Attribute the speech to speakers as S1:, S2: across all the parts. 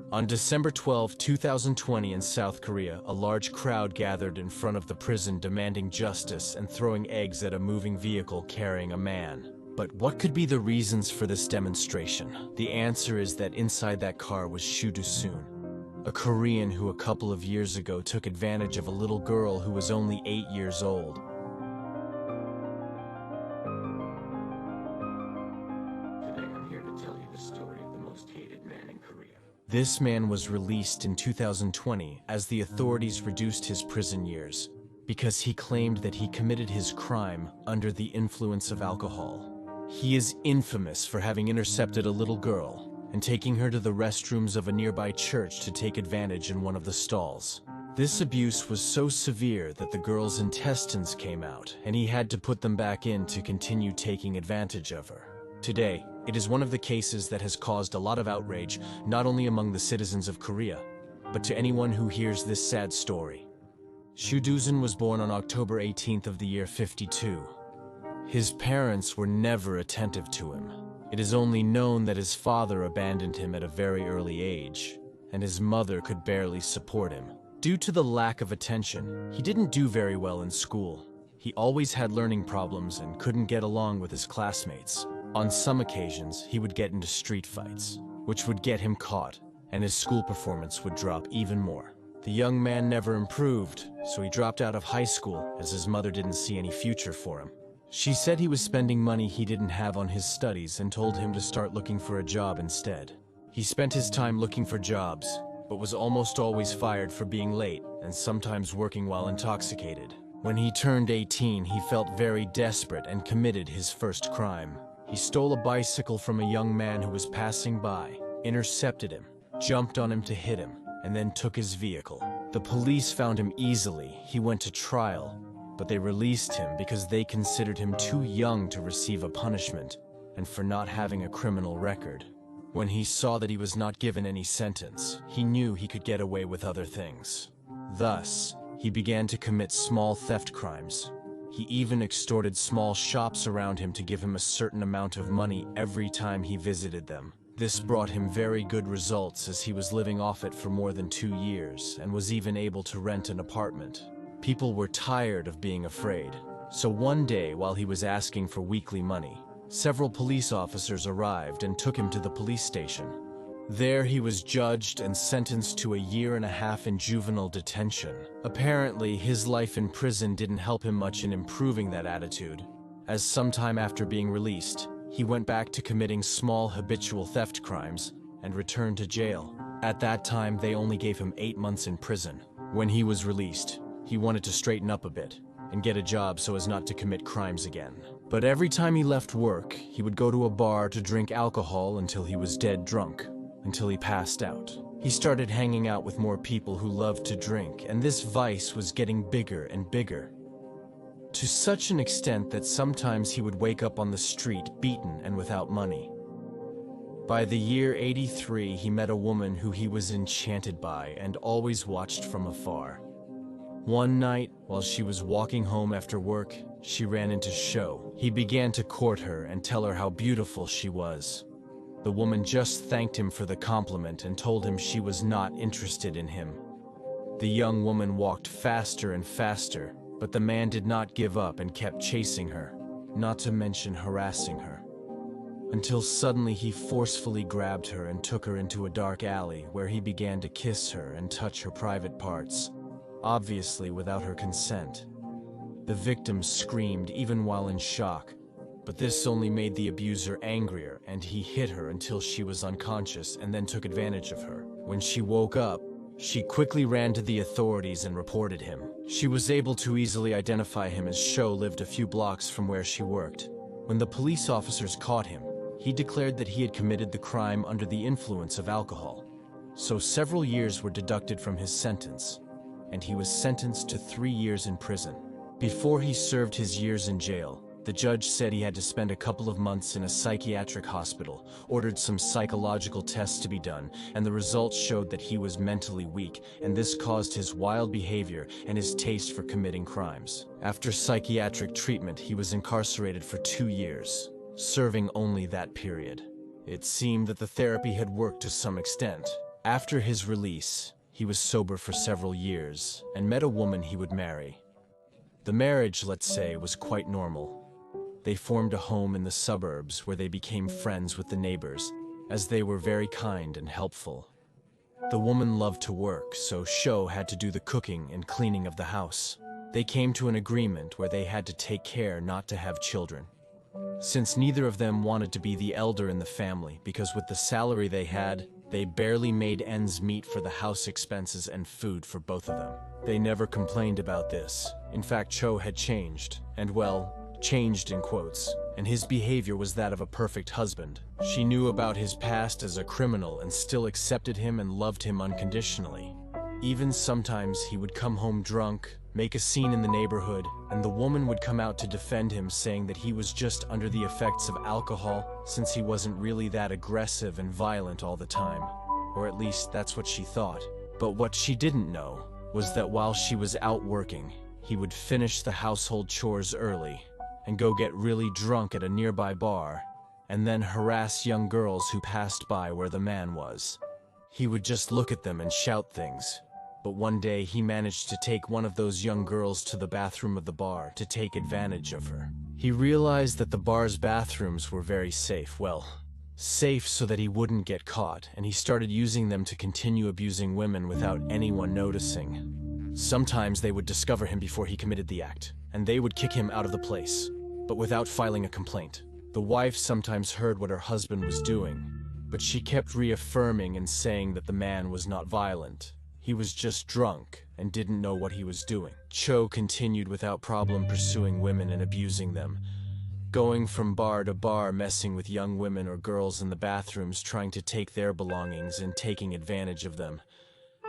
S1: On December 12, 2020 in South Korea, a large crowd gathered in front of the prison demanding justice and throwing eggs at a moving vehicle carrying a man. But what could be the reasons for this demonstration? The answer is that inside that car was Doosoon, a Korean who a couple of years ago took advantage of a little girl who was only 8 years old. This man was released in 2020 as the authorities reduced his prison years because he claimed that he committed his crime under the influence of alcohol. He is infamous for having intercepted a little girl and taking her to the restrooms of a nearby church to take advantage in one of the stalls. This abuse was so severe that the girl's intestines came out, and he had to put them back in to continue taking advantage of her. Today, it is one of the cases that has caused a lot of outrage, not only among the citizens of Korea, but to anyone who hears this sad story. Doosoon was born on October 18th of the year 52. His parents were never attentive to him. It is only known that his father abandoned him at a very early age, and his mother could barely support him. Due to the lack of attention, he didn't do very well in school. He always had learning problems and couldn't get along with his classmates. On some occasions, he would get into street fights, which would get him caught, and his school performance would drop even more. The young man never improved, so he dropped out of high school as his mother didn't see any future for him. She said he was spending money he didn't have on his studies and told him to start looking for a job instead. He spent his time looking for jobs, but was almost always fired for being late and sometimes working while intoxicated. When he turned 18, he felt very desperate and committed his first crime. He stole a bicycle from a young man who was passing by, intercepted him, jumped on him to hit him, and then took his vehicle. The police found him easily. He went to trial, but they released him because they considered him too young to receive a punishment and for not having a criminal record. When he saw that he was not given any sentence, he knew he could get away with other things. Thus, he began to commit small theft crimes. He even extorted small shops around him to give him a certain amount of money every time he visited them. This brought him very good results as he was living off it for more than 2 years and was even able to rent an apartment. People were tired of being afraid, so one day while he was asking for weekly money, several police officers arrived and took him to the police station. There he was judged and sentenced to 1.5 years in juvenile detention. Apparently, his life in prison didn't help him much in improving that attitude, as sometime after being released, he went back to committing small habitual theft crimes and returned to jail. At that time, they only gave him 8 months in prison. When he was released, he wanted to straighten up a bit and get a job so as not to commit crimes again. But every time he left work, he would go to a bar to drink alcohol until he was dead drunk, until he passed out. He started hanging out with more people who loved to drink, and this vice was getting bigger and bigger, to such an extent that sometimes he would wake up on the street beaten and without money. By the year 83, he met a woman who he was enchanted by and always watched from afar. One night, while she was walking home after work, she ran into Sho. He began to court her and tell her how beautiful she was. The woman just thanked him for the compliment and told him she was not interested in him. The young woman walked faster and faster, but the man did not give up and kept chasing her, not to mention harassing her, until suddenly he forcefully grabbed her and took her into a dark alley where he began to kiss her and touch her private parts, obviously without her consent. The victim screamed even while in shock, but this only made the abuser angrier, and he hit her until she was unconscious and then took advantage of her. When she woke up, she quickly ran to the authorities and reported him. She was able to easily identify him as Sho lived a few blocks from where she worked. When the police officers caught him, he declared that he had committed the crime under the influence of alcohol. So several years were deducted from his sentence, and he was sentenced to 3 years in prison. Before he served his years in jail, the judge said he had to spend a couple of months in a psychiatric hospital, ordered some psychological tests to be done, and the results showed that he was mentally weak, and this caused his wild behavior and his taste for committing crimes. After psychiatric treatment, he was incarcerated for 2 years, serving only that period. It seemed that the therapy had worked to some extent, After his release, he was sober for several years and met a woman he would marry. The marriage, let's say, was quite normal. They formed a home in the suburbs where they became friends with the neighbors, as they were very kind and helpful. The woman loved to work, so Cho had to do the cooking and cleaning of the house. They came to an agreement where they had to take care not to have children, since neither of them wanted to be the elder in the family, because with the salary they had, they barely made ends meet for the house expenses and food for both of them. They never complained about this. In fact, Cho had changed, and well, changed in quotes, and his behavior was that of a perfect husband. She knew about his past as a criminal and still accepted him and loved him unconditionally. Even sometimes he would come home drunk, make a scene in the neighborhood, and the woman would come out to defend him, saying that he was just under the effects of alcohol since he wasn't really that aggressive and violent all the time. Or at least that's what she thought. But what she didn't know was that while she was out working, he would finish the household chores early and go get really drunk at a nearby bar, and then harass young girls who passed by where the man was. He would just look at them and shout things. But one day he managed to take one of those young girls to the bathroom of the bar to take advantage of her. He realized that the bar's bathrooms were very safe, well, safe so that he wouldn't get caught, and he started using them to continue abusing women without anyone noticing. Sometimes they would discover him before he committed the act, and they would kick him out of the place, but without filing a complaint. The wife sometimes heard what her husband was doing, but she kept reaffirming and saying that the man was not violent. He was just drunk and didn't know what he was doing. Cho continued without problem pursuing women and abusing them, going from bar to bar, messing with young women or girls in the bathrooms, trying to take their belongings and taking advantage of them.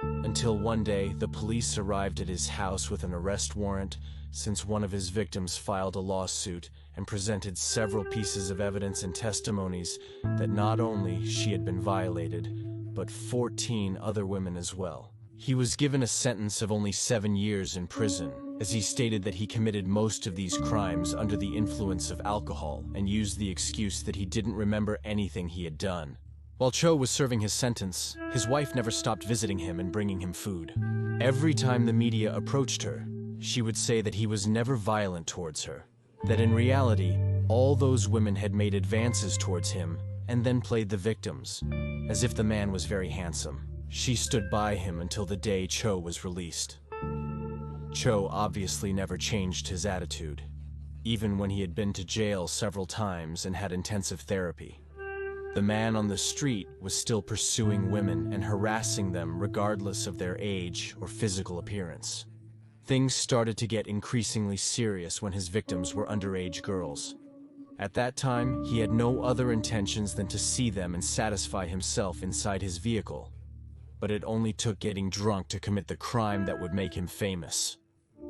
S1: Until one day, the police arrived at his house with an arrest warrant, since one of his victims filed a lawsuit and presented several pieces of evidence and testimonies that not only she had been violated, but 14 other women as well. He was given a sentence of only 7 years in prison, as he stated that he committed most of these crimes under the influence of alcohol and used the excuse that he didn't remember anything he had done. While Cho was serving his sentence, his wife never stopped visiting him and bringing him food. Every time the media approached her, she would say that he was never violent towards her, that in reality, all those women had made advances towards him and then played the victims, as if the man was very handsome. She stood by him until the day Cho was released. Cho obviously never changed his attitude, even when he had been to jail several times and had intensive therapy. The man on the street was still pursuing women and harassing them regardless of their age or physical appearance. Things started to get increasingly serious when his victims were underage girls. At that time, he had no other intentions than to see them and satisfy himself inside his vehicle. But it only took getting drunk to commit the crime that would make him famous.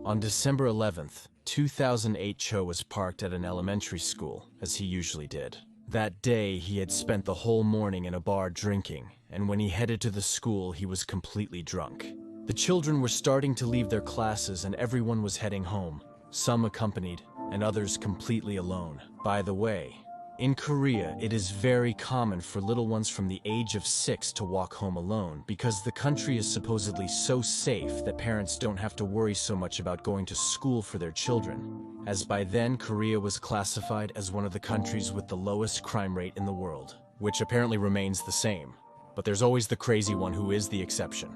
S1: On December 11th, 2008, Cho was parked at an elementary school, as he usually did. That day, he had spent the whole morning in a bar drinking, and when he headed to the school, he was completely drunk. The children were starting to leave their classes and everyone was heading home, some accompanied and others completely alone. By the way, in Korea, it is very common for little ones from the age of 6 to walk home alone because the country is supposedly so safe that parents don't have to worry so much about going to school for their children, as by then Korea was classified as one of the countries with the lowest crime rate in the world, which apparently remains the same. But there's always the crazy one who is the exception.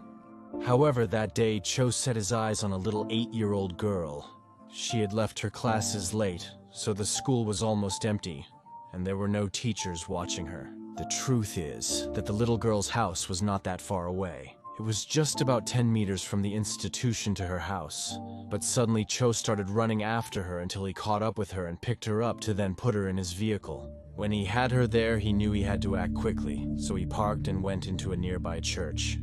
S1: However, that day, Cho set his eyes on a little 8-year-old girl. She had left her classes late, so the school was almost empty, and there were no teachers watching her. The truth is that the little girl's house was not that far away. It was just about 10 meters from the institution to her house, but suddenly Cho started running after her until he caught up with her and picked her up to then put her in his vehicle. When he had her there, he knew he had to act quickly, so he parked and went into a nearby church.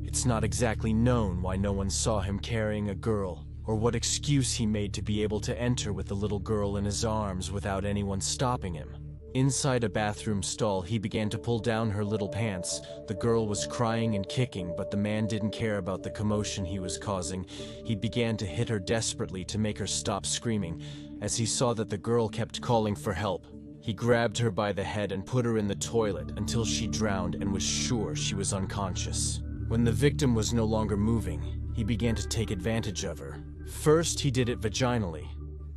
S1: It's not exactly known why no one saw him carrying a girl, or what excuse he made to be able to enter with the little girl in his arms without anyone stopping him. Inside a bathroom stall, he began to pull down her little pants. The girl was crying and kicking, but the man didn't care about the commotion he was causing. He began to hit her desperately to make her stop screaming, as he saw that the girl kept calling for help. He grabbed her by the head and put her in the toilet until she drowned and was sure she was unconscious. When the victim was no longer moving, he began to take advantage of her. First, he did it vaginally.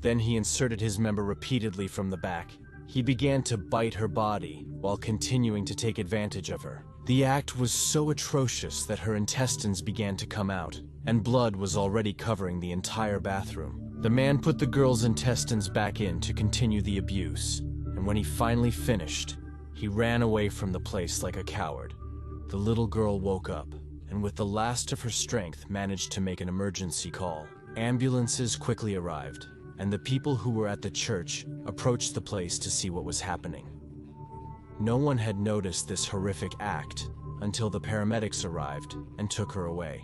S1: Then he inserted his member repeatedly from the back. He began to bite her body while continuing to take advantage of her. The act was so atrocious that her intestines began to come out, and blood was already covering the entire bathroom. The man put the girl's intestines back in to continue the abuse, and when he finally finished, he ran away from the place like a coward. The little girl woke up, and with the last of her strength managed to make an emergency call. Ambulances quickly arrived, and the people who were at the church approached the place to see what was happening. No one had noticed this horrific act until the paramedics arrived and took her away.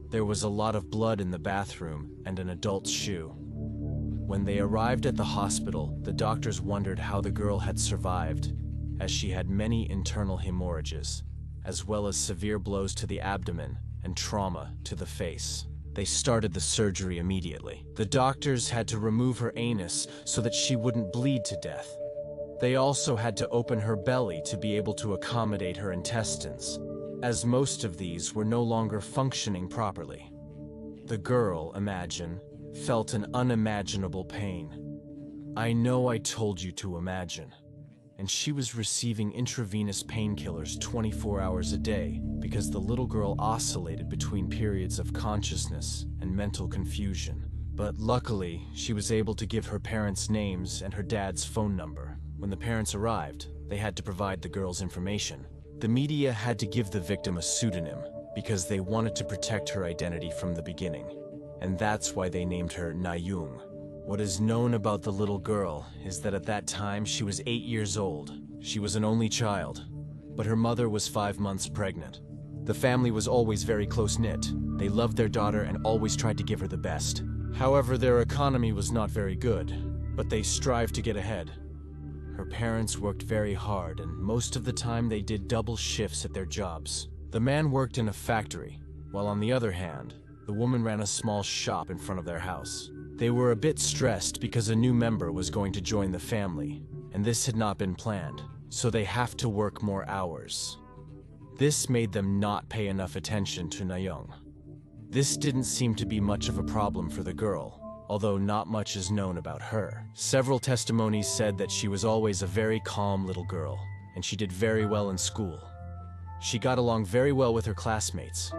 S1: There was a lot of blood in the bathroom and an adult's shoe. When they arrived at the hospital, the doctors wondered how the girl had survived, as she had many internal hemorrhages, as well as severe blows to the abdomen and trauma to the face. They started the surgery immediately. The doctors had to remove her anus so that she wouldn't bleed to death. They also had to open her belly to be able to accommodate her intestines, as most of these were no longer functioning properly. The girl, imagine, felt an unimaginable pain. I know I told you to imagine. And she was receiving intravenous painkillers 24 hours a day because the little girl oscillated between periods of consciousness and mental confusion. But luckily, she was able to give her parents' names and her dad's phone number. When the parents arrived, they had to provide the girl's information. The media had to give the victim a pseudonym because they wanted to protect her identity from the beginning. And that's why they named her Nayoung. What is known about the little girl is that at that time she was 8 years old. She was an only child, but her mother was 5 months pregnant. The family was always very close-knit. They loved their daughter and always tried to give her the best. However, their economy was not very good, but they strived to get ahead. Her parents worked very hard, and most of the time they did double shifts at their jobs. The man worked in a factory, while on the other hand, the woman ran a small shop in front of their house. They were a bit stressed because a new member was going to join the family, and this had not been planned, so they have to work more hours. This made them not pay enough attention to Nayoung. This didn't seem to be much of a problem for the girl, although not much is known about her. Several testimonies said that she was always a very calm little girl, and she did very well in school. She got along very well with her classmates.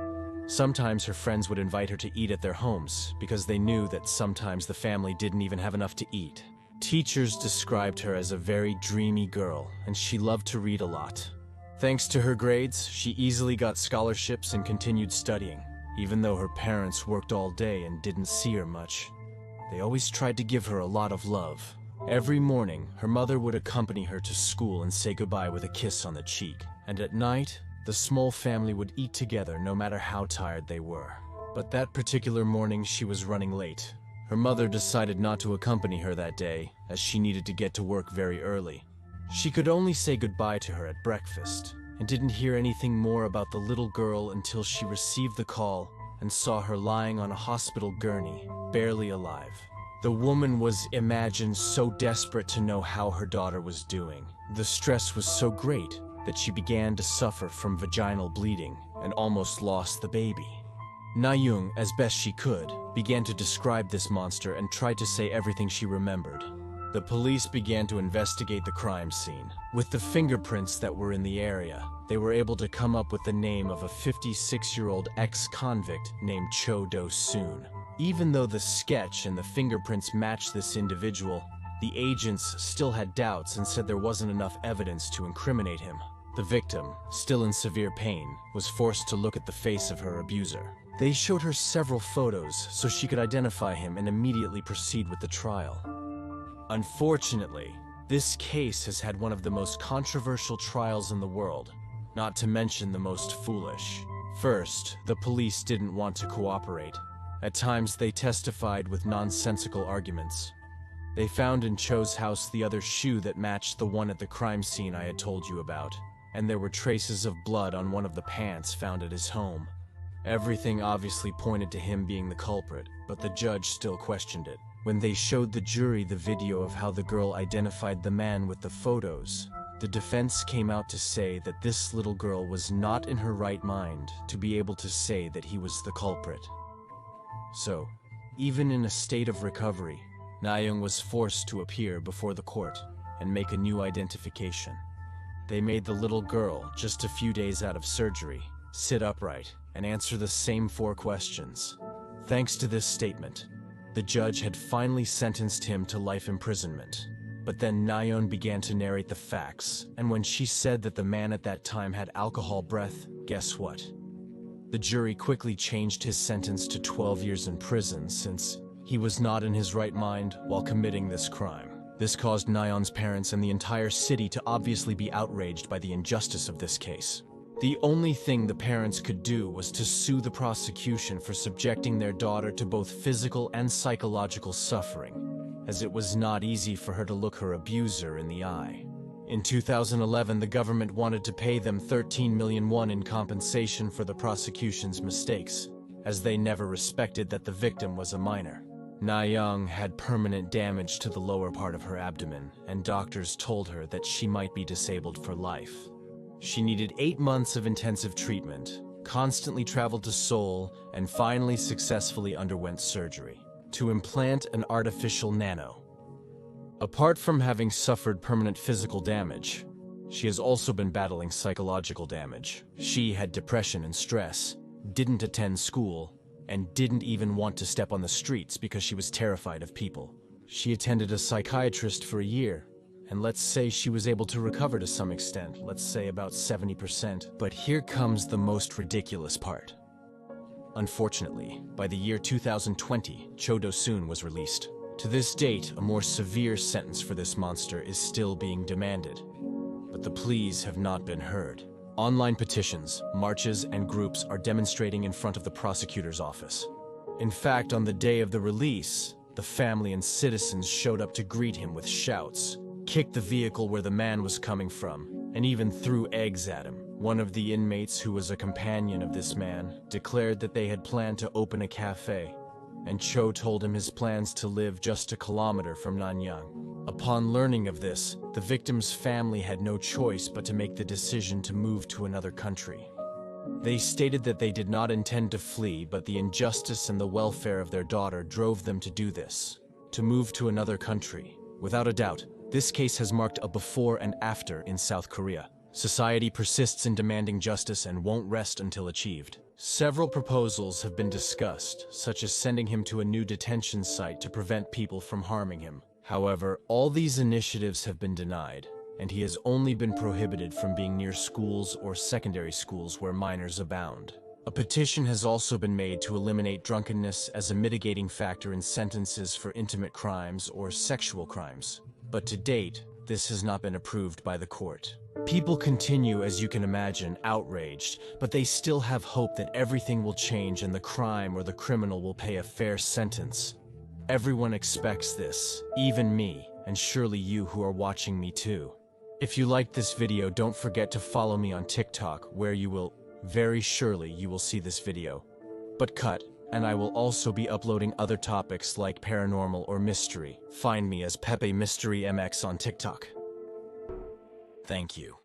S1: Sometimes her friends would invite her to eat at their homes because they knew that sometimes the family didn't even have enough to eat. Teachers described her as a very dreamy girl, and she loved to read a lot. Thanks to her grades, she easily got scholarships and continued studying, even though her parents worked all day and didn't see her much. They always tried to give her a lot of love. Every morning, her mother would accompany her to school and say goodbye with a kiss on the cheek. And at night, the small family would eat together no matter how tired they were. But that particular morning she was running late. Her mother decided not to accompany her that day, as she needed to get to work very early. She could only say goodbye to her at breakfast, and didn't hear anything more about the little girl until she received the call and saw her lying on a hospital gurney, barely alive. The woman was, imagine, so desperate to know how her daughter was doing. The stress was so great that she began to suffer from vaginal bleeding and almost lost the baby. Nayoung, as best she could, began to describe this monster and tried to say everything she remembered. The police began to investigate the crime scene. With the fingerprints that were in the area, they were able to come up with the name of a 56-year-old ex-convict named Doosoon. Even though the sketch and the fingerprints matched this individual, the agents still had doubts and said there wasn't enough evidence to incriminate him. The victim, still in severe pain, was forced to look at the face of her abuser. They showed her several photos so she could identify him and immediately proceed with the trial. Unfortunately, this case has had one of the most controversial trials in the world, not to mention the most foolish. First, the police didn't want to cooperate. At times, they testified with nonsensical arguments. They found in Cho's house the other shoe that matched the one at the crime scene I had told you about, and there were traces of blood on one of the pants found at his home. Everything obviously pointed to him being the culprit, but the judge still questioned it. When they showed the jury the video of how the girl identified the man with the photos, the defense came out to say that this little girl was not in her right mind to be able to say that he was the culprit. So, even in a state of recovery, Nayoung was forced to appear before the court and make a new identification. They made the little girl, just a few days out of surgery, sit upright and answer the same 4 questions. Thanks to this statement, the judge had finally sentenced him to life imprisonment. But then Nayoung began to narrate the facts, and when she said that the man at that time had alcohol breath, guess what? The jury quickly changed his sentence to 12 years in prison since he was not in his right mind while committing this crime. This caused Nayoung's parents and the entire city to obviously be outraged by the injustice of this case. The only thing the parents could do was to sue the prosecution for subjecting their daughter to both physical and psychological suffering, as it was not easy for her to look her abuser in the eye. In 2011, the government wanted to pay them 13 million won in compensation for the prosecution's mistakes, as they never respected that the victim was a minor. Nayoung had permanent damage to the lower part of her abdomen, and doctors told her that she might be disabled for life. She needed 8 months of intensive treatment, constantly traveled to Seoul, and finally successfully underwent surgery to implant an artificial nano. Apart from having suffered permanent physical damage, she has also been battling psychological damage. She had depression and stress, didn't attend school, and didn't even want to step on the streets because she was terrified of people. She attended a psychiatrist for a year, and let's say she was able to recover to some extent, let's say about 70%. But here comes the most ridiculous part. Unfortunately, by the year 2020, Doosoon was released. To this date, a more severe sentence for this monster is still being demanded, but the pleas have not been heard. Online petitions, marches, and groups are demonstrating in front of the prosecutor's office. In fact, on the day of the release, the family and citizens showed up to greet him with shouts, kicked the vehicle where the man was coming from, and even threw eggs at him. One of the inmates, who was a companion of this man, declared that they had planned to open a cafe, and Cho told him his plans to live just a kilometer from Nayoung. Upon learning of this, the victim's family had no choice but to make the decision to move to another country. They stated that they did not intend to flee, but the injustice and the welfare of their daughter drove them to do this, to move to another country. Without a doubt, this case has marked a before and after in South Korea. Society persists in demanding justice and won't rest until achieved. Several proposals have been discussed, such as sending him to a new detention site to prevent people from harming him. However, all these initiatives have been denied, and he has only been prohibited from being near schools or secondary schools where minors abound. A petition has also been made to eliminate drunkenness as a mitigating factor in sentences for intimate crimes or sexual crimes. But to date, this has not been approved by the court. People continue, as you can imagine, outraged, but they still have hope that everything will change and the crime or the criminal will pay a fair sentence. Everyone expects this, even me, and surely you who are watching me too. If you liked this video, don't forget to follow me on TikTok, where you will, very surely you will see this video. But cut, and I will also be uploading other topics like paranormal or mystery. Find me as Pepe Mystery MX on TikTok. Thank you.